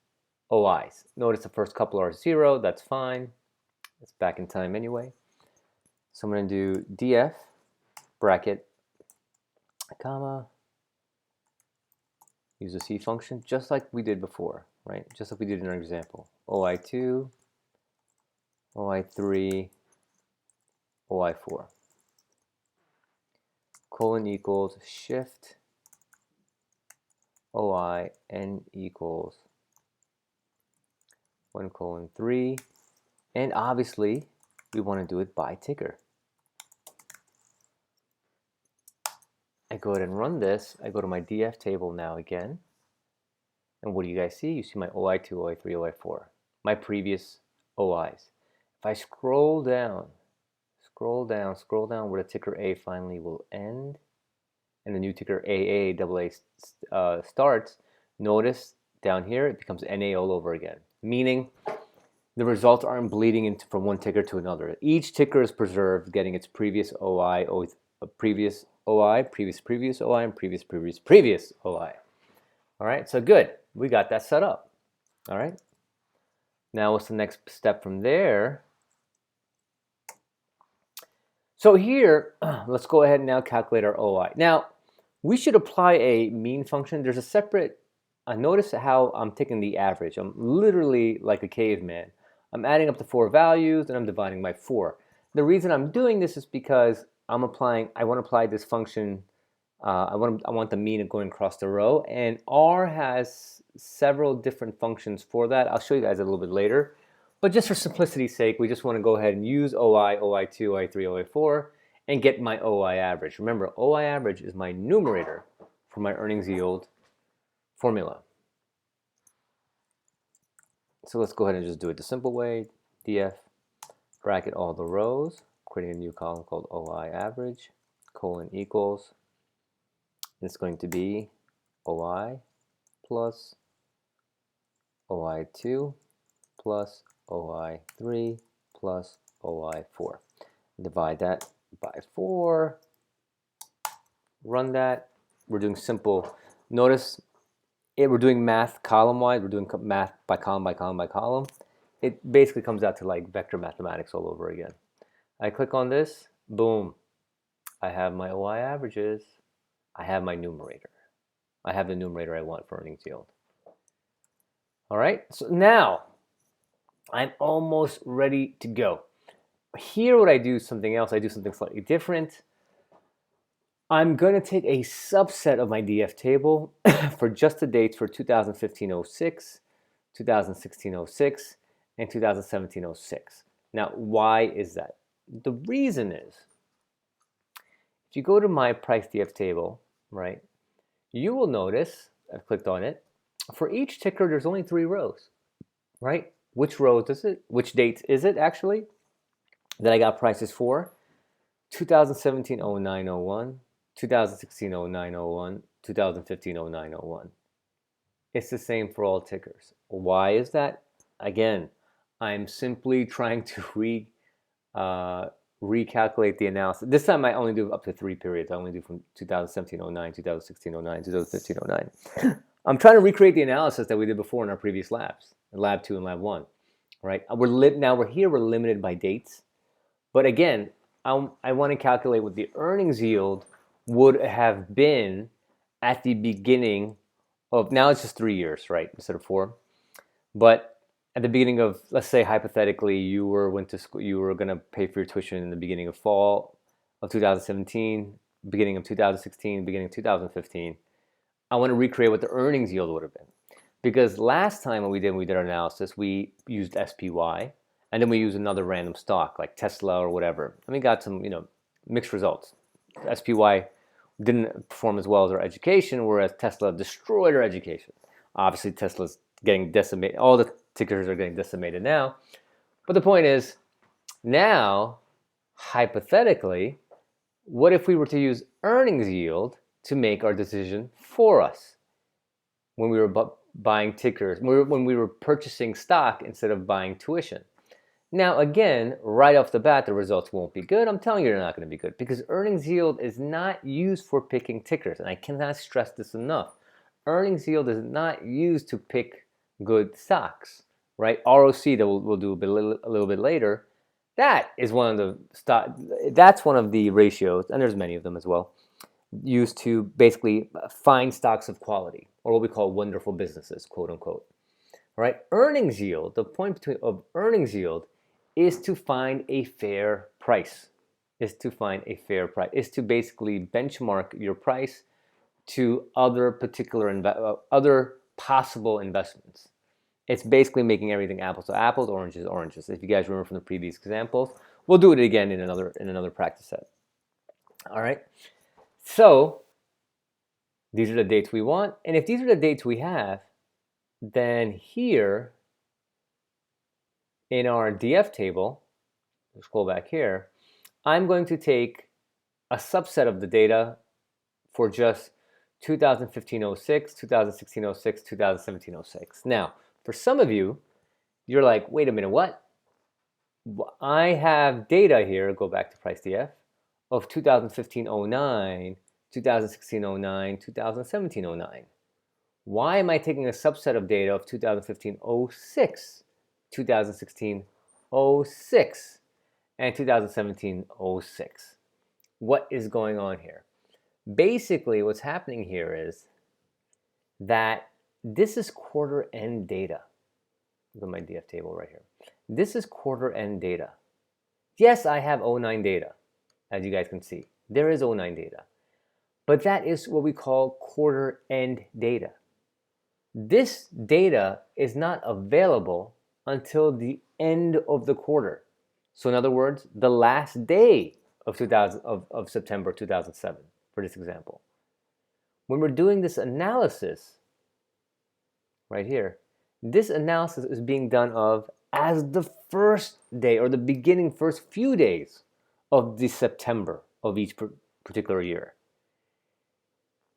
[SPEAKER 1] OIs. Notice the first couple are 0. That's fine. It's back in time anyway. So I'm going to do DF bracket, comma, use the C function just like we did before, right? Just like we did in our example. OI2, OI3, OI4. Colon equals shift OI n equals 1:3. And obviously, we want to do it by ticker. I go ahead and run this. I go to my DF table now again. And what do you guys see? You see my OI2, OI3, OI4, my previous OIs. If I scroll down where the ticker A finally will end, and the new ticker AA starts, notice down here it becomes NA all over again, meaning the results aren't bleeding from one ticker to another. Each ticker is preserved, getting its previous OI, previous OI, previous OI, and previous OI. All right, so good. We got that set up. All right. Now what's the next step from there? So here, let's go ahead and now calculate our OI. Now, we should apply a mean function. There's a separate, notice how I'm taking the average. I'm literally like a caveman. I'm adding up the 4 values and I'm dividing by 4. The reason I'm doing this is because I want to apply this function. I want the mean of going across the row, and R has several different functions for that. I'll show you guys a little bit later. But just for simplicity's sake, we just want to go ahead and use OI, OI2, OI3, OI4, and get my OI average. Remember, OI average is my numerator for my earnings yield formula. So let's go ahead and just do it the simple way. DF, bracket all the rows, creating a new column called OI average, colon equals. It's going to be OI plus OI2 plus OI3 plus OI4. Divide that by 4. Run that. We're doing simple. Notice we're doing math column-wise. We're doing math by column by column by column. It basically comes out to like vector mathematics all over again. I click on this. Boom. I have my OI averages. I have my numerator. I have the numerator I want for earnings yield. All right, so now I'm almost ready to go. Here, what I do is something else. I do something slightly different. I'm going to take a subset of my DF table for just the dates for 2015-06, 2016-06, and 2017-06. Now, why is that? The reason is, if you go to my price DF table, right, you will notice, I've clicked on it, for each ticker, there's only 3 rows, right? Which rows is it? Which dates is it, actually, that I got prices for? 2017-09-01, 2016-09-01, 2015-09-01. It's the same for all tickers. Why is that? Again, I'm simply trying to recalculate the analysis. This time I only do up to 3 periods. I only do from 2017-09, 2016-09, 2015-09. I'm trying to recreate the analysis that we did before in our previous labs, Lab 2 and Lab 1. Right? Now we're here, we're limited by dates. But again, I want to calculate what the earnings yield would have been at the beginning of, now it's just 3 years, right, instead of 4. But at the beginning of, let's say hypothetically, you went to school, you were going to pay for your tuition in the beginning of fall of 2017, beginning of 2016, beginning of 2015. I want to recreate what the earnings yield would have been. Because last time when we did our analysis, we used SPY, and then we used another random stock like Tesla or whatever, and we got some, mixed results. SPY didn't perform as well as our education, whereas Tesla destroyed our education. Obviously, Tesla's getting decimated. All the tickers are getting decimated now. But the point is, now, hypothetically, what if we were to use earnings yield to make our decision for us when we were buying tickers, when we were purchasing stock instead of buying tuition? Now, again, right off the bat, the results won't be good. I'm telling you they're not going to be good because earnings yield is not used for picking tickers. And I cannot stress this enough. Earnings yield is not used to pick good stocks, right? ROC that we'll do a little bit later, that is that's one of the ratios, and there's many of them as well, used to basically find stocks of quality, or what we call wonderful businesses, quote unquote. All right, earnings yield, the point of earnings yield is to find a fair price, is to basically benchmark your price to other possible investments. It's basically making everything apples to apples, oranges to oranges. If you guys remember from the previous examples, we'll do it again in another practice set. All right, so these are the dates we want, and if these are the dates we have, then here in our DF table, scroll back here, I'm going to take a subset of the data for just 2015-06, 2016-06, 2017-06. Now, for some of you, you're like, wait a minute, what? I have data here, go back to Price DF, of 2015-09, 2016-09, 2017-09. Why am I taking a subset of data of 2015-06, 2016-06, and 2017-06? What is going on here? Basically, what's happening here is that this is quarter end data. Look at my DF table right here. This is quarter end data. Yes, I have 09 data, as you guys can see. There is 09 data. But that is what we call quarter end data. This data is not available until the end of the quarter. So in other words, the last day of September 2007, for this example. When we're doing this analysis, right here, this analysis is being done as the first day or the first few days of the September of each particular year.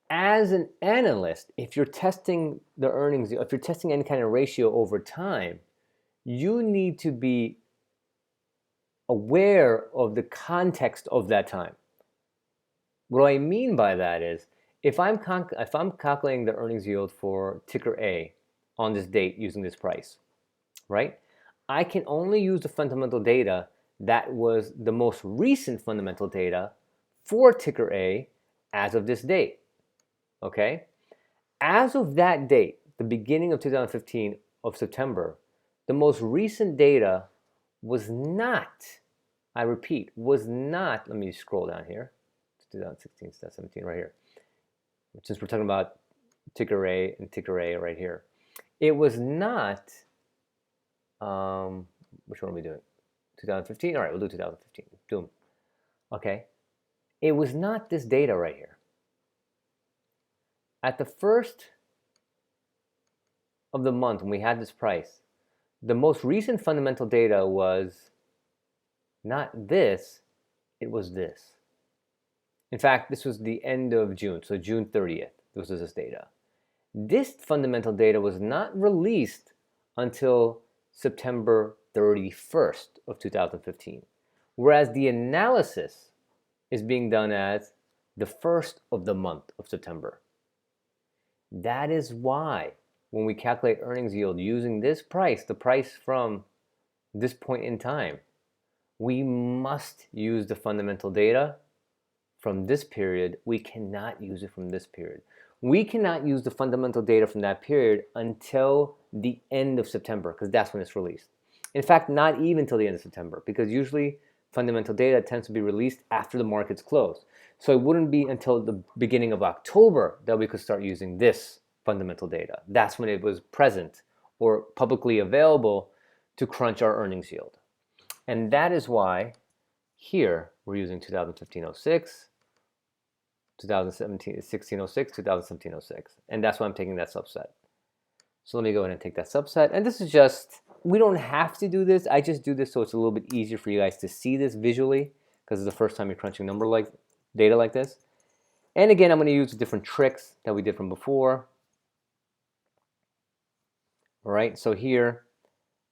[SPEAKER 1] As an analyst, if you're testing the earnings, if you're testing any kind of ratio over time, you need to be aware of the context of that time. What I mean by that is, if I'm calculating the earnings yield for ticker A on this date using this price, right? I can only use the fundamental data that was the most recent fundamental data for ticker A as of this date. Okay, as of that date, the beginning of 2015, of September, the most recent data was not, I repeat, was not, let me scroll down here, 2016, 2017 right here, since we're talking about ticker A and ticker A right here. It was not, which one are we doing? 2015? All right, we'll do 2015. Boom. Okay. It was not this data right here. At the first of the month when we had this price, the most recent fundamental data was not this, it was this. In fact, this was the end of June, so June 30th, this was this data. This fundamental data was not released until September 31st of 2015, whereas the analysis is being done as the first of the month of September. That is why when we calculate earnings yield using this price, the price from this point in time, we must use the fundamental data from this period. We cannot use it from this period. We cannot use the fundamental data from that period until the end of September, because that's when it's released. In fact, not even till the end of September, because usually fundamental data tends to be released after the markets close. So it wouldn't be until the beginning of October that we could start using this fundamental data. That's when it was present or publicly available to crunch our earnings yield. And that is why here we're using 2015-06, 2016-06, 2017-06. And that's why I'm taking that subset. So let me go ahead and take that subset. And this is just, we don't have to do this. I just do this so it's a little bit easier for you guys to see this visually, because it's the first time you're crunching data like this. And again, I'm going to use different tricks that we did from before. All right, so here,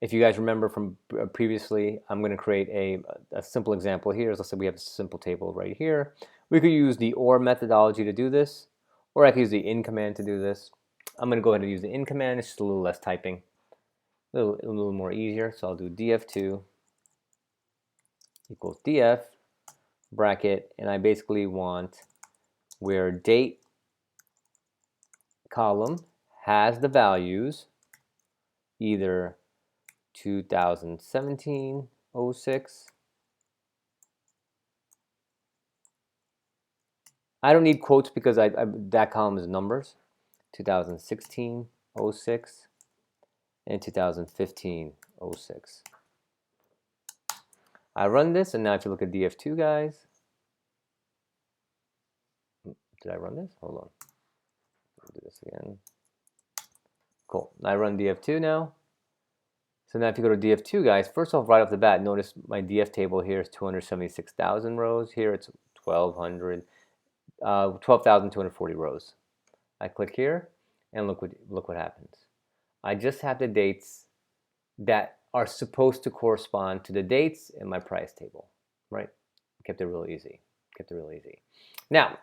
[SPEAKER 1] if you guys remember from previously, I'm going to create a simple example here. As I said, we have a simple table right here. We could use the OR methodology to do this, or I could use the in command to do this. I'm going to go ahead and use the in command. It's just a little less typing, a little more easier. So I'll do df2 equals df bracket, and I basically want where date column has the values either 2017-06, I don't need quotes because that column is numbers, 2016-06 and 2015-06. I run this, and now if you look at df2, guys, did I run this? Hold on, I'll do this again. Cool. I run df2 now. So now if you go to df2, guys, first off, right off the bat, notice my df table here is 276,000 rows. Here it's 12,240 rows. I click here, and look what happens. I just have the dates that are supposed to correspond to the dates in my price table, right? Kept it real easy. Kept it real easy. Now,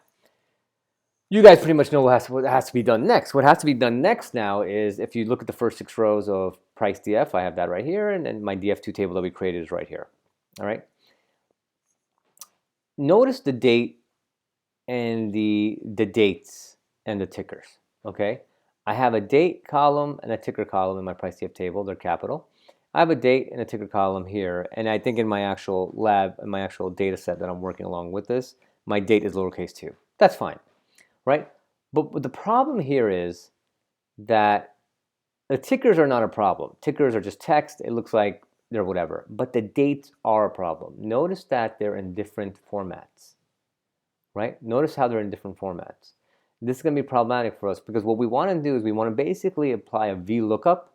[SPEAKER 1] you guys pretty much know what has to be done next. What has to be done next now is, if you look at the first 6 rows of price df, I have that right here, and then my df2 table that we created is right here. All right. Notice the date and the dates and the tickers. Okay. I have a date column and a ticker column in my price df table. They're capital. I have a date and a ticker column here, and I think in my actual lab, in my actual data set that I'm working along with this, my date is lowercase 2. That's fine. Right? But the problem here is that the tickers are not a problem. Tickers are just text. It looks like they're whatever. But the dates are a problem. Notice that they're in different formats. Right? Notice how they're in different formats. This is going to be problematic for us, because what we want to do is we want to basically apply a VLOOKUP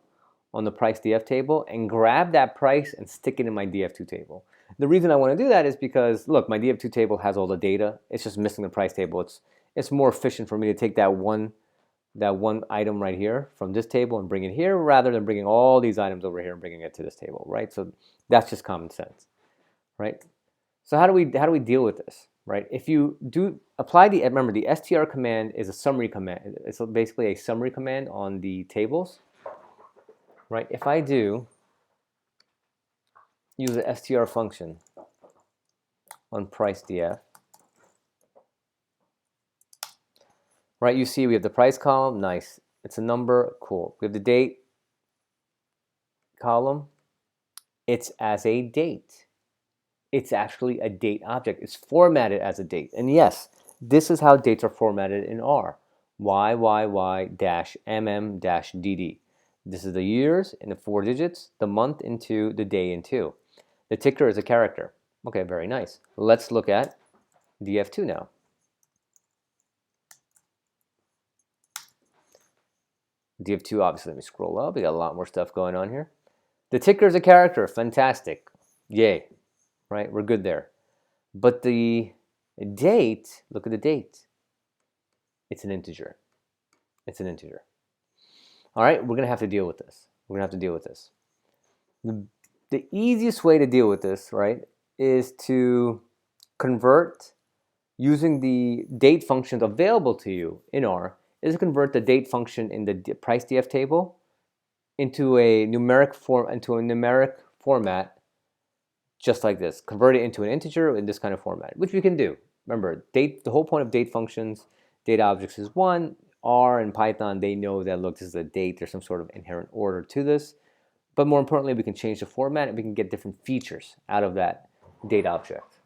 [SPEAKER 1] on the price df table and grab that price and stick it in my df2 table. The reason I want to do that is because, look, my df2 table has all the data. It's just missing the price table. It's more efficient for me to take that one item right here from this table and bring it here, rather than bringing all these items over here and bringing it to this table, right? So that's just common sense, right? So how do we deal with this, right? If you do apply remember the str command is a summary command. It's basically a summary command on the tables, right? If I do use the str function on price df, right, you see we have the price column, nice. It's a number, cool. We have the date, column, it's as a date. It's actually a date object. It's formatted as a date. And yes, this is how dates are formatted in R. YYY-MM-DD. This is the years in the 4 digits, the month in 2, the day in 2. The ticker is a character. Okay, very nice. Let's look at DF2 now. DF2, obviously, let me scroll up. We got a lot more stuff going on here. The ticker is a character. Fantastic. Yay. Right? We're good there. But the date, look at the date. It's an integer. It's an integer. All right, we're going to have to deal with this. We're going to have to deal with this. The easiest way to deal with this, right, is to convert using the date functions available to you in R, is to convert the date function in the price DF table into a numeric format just like this. Convert it into an integer in this kind of format, which we can do. Remember, the whole point of date functions, data objects is one. R and Python, they know that, look, this is a date. There's some sort of inherent order to this. But more importantly, we can change the format and we can get different features out of that date object.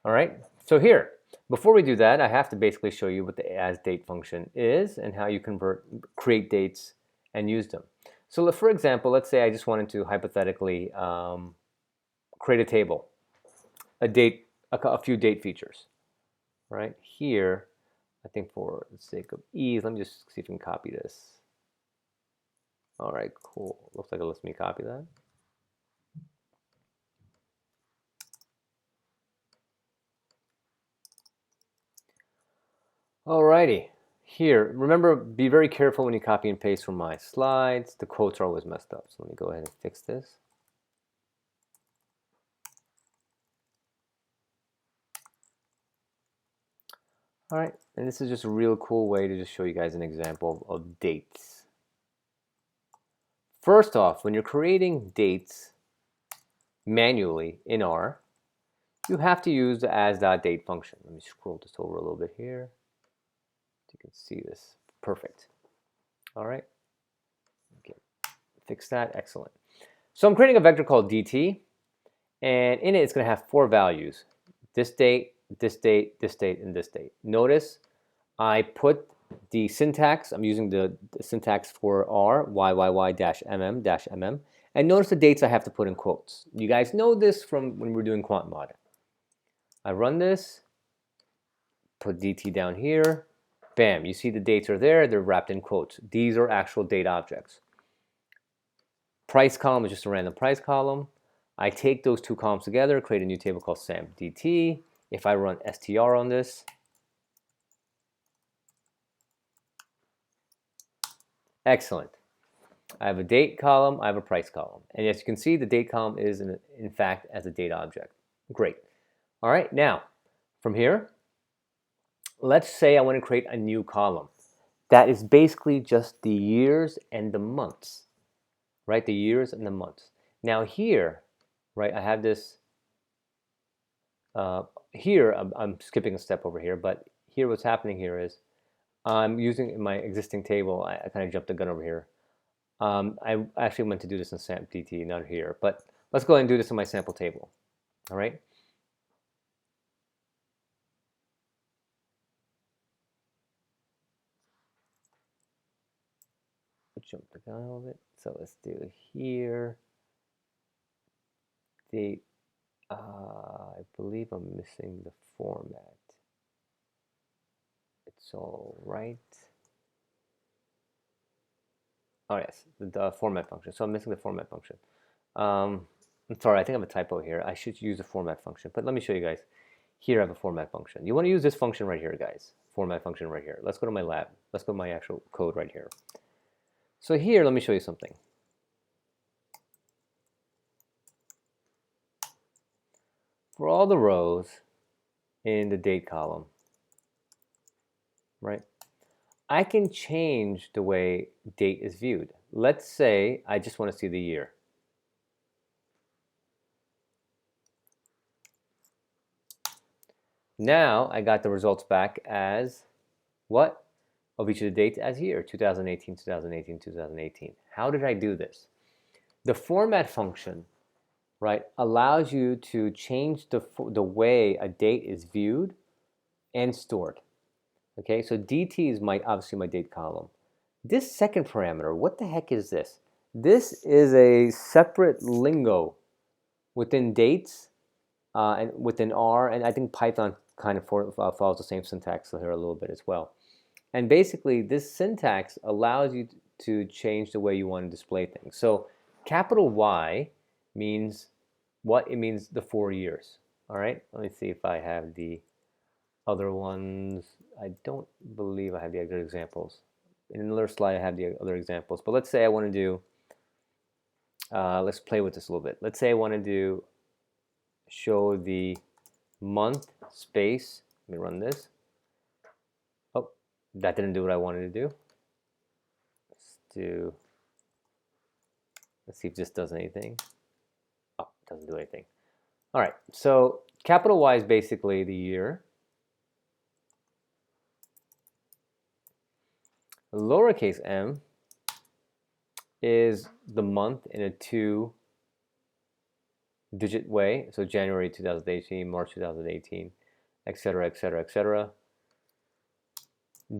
[SPEAKER 1] All right, so here, before we do that, I have to basically show you what the asDate function is and how you create dates and use them. So for example, let's say I just wanted to hypothetically create a table, a few date features. Right here, I think for the sake of ease, let me just see if we can copy this. All right, cool. Looks like it lets me copy that. Alrighty, here, remember, be very careful when you copy and paste from my slides. The quotes are always messed up. So let me go ahead and fix this. All right, and this is just a real cool way to just show you guys an example of dates. First off, when you're creating dates manually in R, you have to use the as.date function. Let me scroll this over a little bit here. You can see this. Perfect. All right. Okay. Fix that. Excellent. So I'm creating a vector called dt, and in it, it's going to have 4 values. This date, this date, this date, and this date. Notice I put the syntax. I'm using the syntax for R, YYY-MM-MM. And notice the dates I have to put in quotes. You guys know this from when we're doing quant mod. I run this, put dt down here. Bam, you see the dates are there. They're wrapped in quotes. These are actual date objects. Price column is just a random price column. I take those 2 columns together, create a new table called SAMPDT. If I run str on this, excellent. I have a date column, I have a price column. And as you can see, the date column is in fact as a date object. Great. All right, now from here, let's say I want to create a new column. That is basically just the years and the months, right? The years and the months. Now here, right, I have this, here, I'm skipping a step over here, but here what's happening here is I'm using in my existing table, I kind of jumped the gun over here. I actually meant to do this in SAMPDT, not here, but let's go ahead and do this in my sample table, all right? Jump the gun a little bit. So let's do here. Date. I believe I'm missing the format. It's all right. Oh yes, the format function. So I'm missing the format function. I'm sorry, I think I have a typo here. I should use the format function, but let me show you guys. Here I have a format function. You want to use this function right here, guys. Format function right here. Let's go to my lab. Let's go to my actual code right here. So here, let me show you something. For all the rows in the date column, right, I can change the way date is viewed. Let's say I just want to see the year. Now I got the results back as what? Of each of the dates as year, 2018, 2018, 2018. How did I do this? The format function, right, allows you to change the way a date is viewed and stored. Okay, so dt is obviously my date column. This second parameter, what the heck is this? This is a separate lingo within dates and within R, and I think Python kind of follows the same syntax here a little bit as well. And basically, this syntax allows you to change the way you want to display things. So capital Y means what? It means the 4 years. All right, let me see if I have the other ones. I don't believe I have the other examples. In another slide, I have the other examples. But let's say I want to do, let's play with this a little bit. Let's say I want to do, show the month space. Let me run this. Oh, that didn't do what I wanted to do. Let's see if this does anything. Oh, it doesn't do anything. All right, so capital Y is basically the year. Lowercase m is the month in a 2-digit way, so January 2018, March 2018, etc., etc., etc.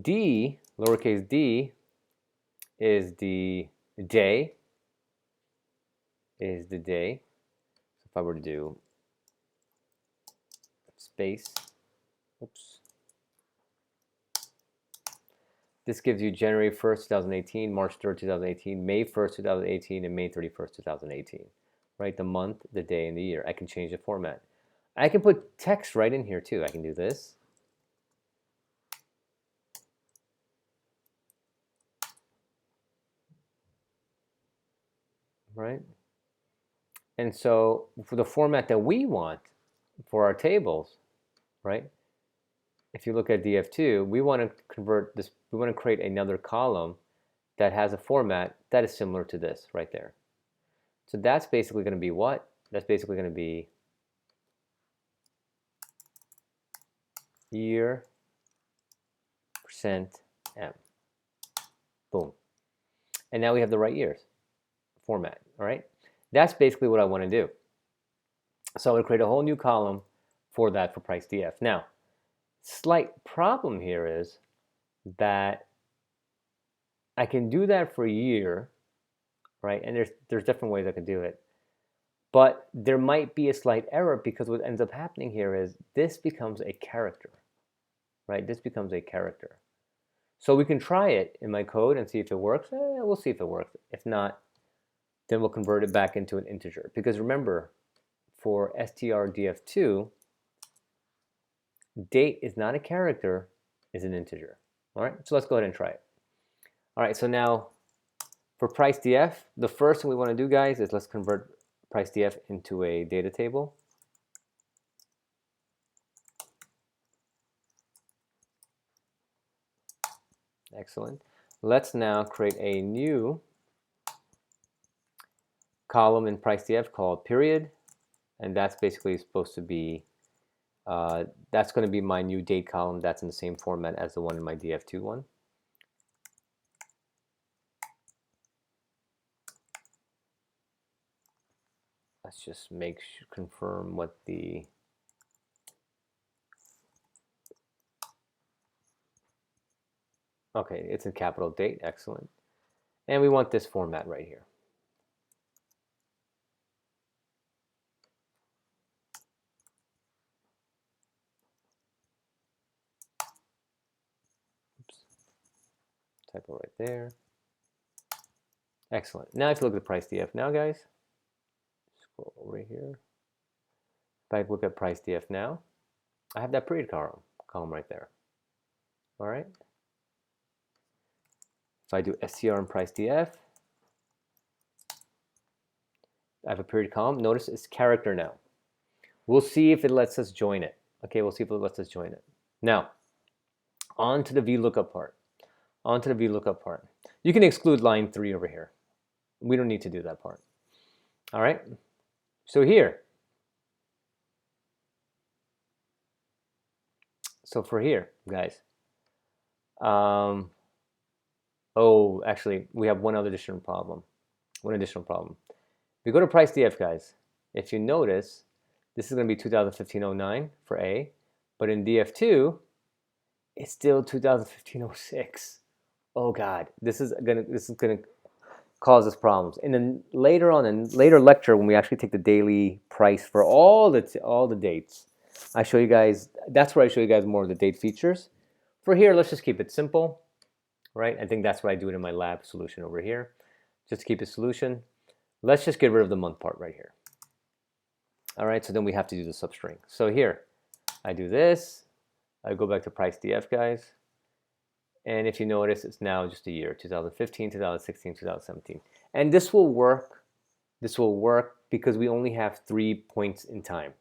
[SPEAKER 1] D, lowercase d, is the day. So if I were to do space, oops. This gives you January 1st, 2018, March 3rd, 2018, May 1st, 2018, and May 31st, 2018. Right, the month, the day, and the year. I can change the format. I can put text right in here too. I can do this. Right? And so for the format that we want for our tables, right? If you look at df2, we want to convert this, we want to create another column that has a format that is similar to this right there. So that's basically going to be what? That's basically going to be year %m. Boom. And now we have the right years format, all right? That's basically what I want to do. So I'm going to create a whole new column for that for price df. Now, slight problem here is that I can do that for a year, right? And there's different ways I can do it. But there might be a slight error because what ends up happening here is this becomes a character, right? This becomes a character. So we can try it in my code and see if it works. We'll see if it works. If not, then we'll convert it back into an integer. Because remember, for strDF2, date is not a character, is an integer. All right, so let's go ahead and try it. All right, so now for price df, the first thing we want to do, guys, is let's convert price df into a data table. Excellent. Let's now create a new column in price df called period, and that's basically supposed to be that's going to be my new date column. That's in the same format as the one in my df2 one. Let's just confirm what the okay, it's in capital date. Excellent. And we want this format right here. Oops. Typo right there. Excellent. Now if you look at the price df now, guys, scroll over here. If I look at price df now, I have that period column right there. All right. If I do str and price df, I have a period column. Notice it's character now. We'll see if it lets us join it. Okay, we'll see if it lets us join it. Now, on to the VLOOKUP part. You can exclude line 3 over here. We don't need to do that part. All right. So here. So for here, guys. Oh, actually, we have one additional problem. We go to price df, guys. If you notice, this is going to be 2015-09 for A, but in df2, it's still 2015-06. Oh God, this is gonna cause us problems. And then later on, in later lecture, when we actually take the daily price for all the dates, I show you guys. That's where I show you guys more of the date features. For here, let's just keep it simple, right? I think that's what I do it in my lab solution over here. Just to keep a solution, let's just get rid of the month part right here. All right, so then we have to do the substring. So here, I do this. I go back to price df, guys. And if you notice, it's now just a year, 2015, 2016, 2017. And this will work. This will work because we only have 3 points in time.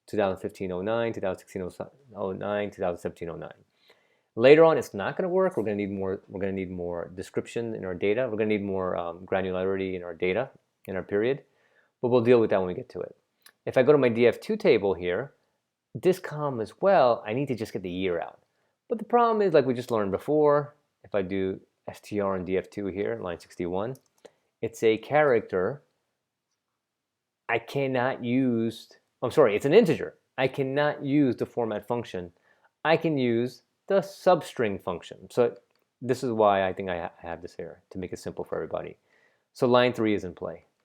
[SPEAKER 1] 2015-09, 2016-09, 2017-09. Later on, it's not going to work. We're going to need more description in our data. We're going to need more granularity in our data, in our period. But we'll deal with that when we get to it. If I go to my df2 table here, this column as well, I need to just get the year out. But the problem is, like we just learned before, if I do str and df2 here, line 61, it's a character I cannot use. I'm sorry, it's an integer. I cannot use the format function. I can use the substring function. So this is why I think I have this here, to make it simple for everybody. So line 3 is in play.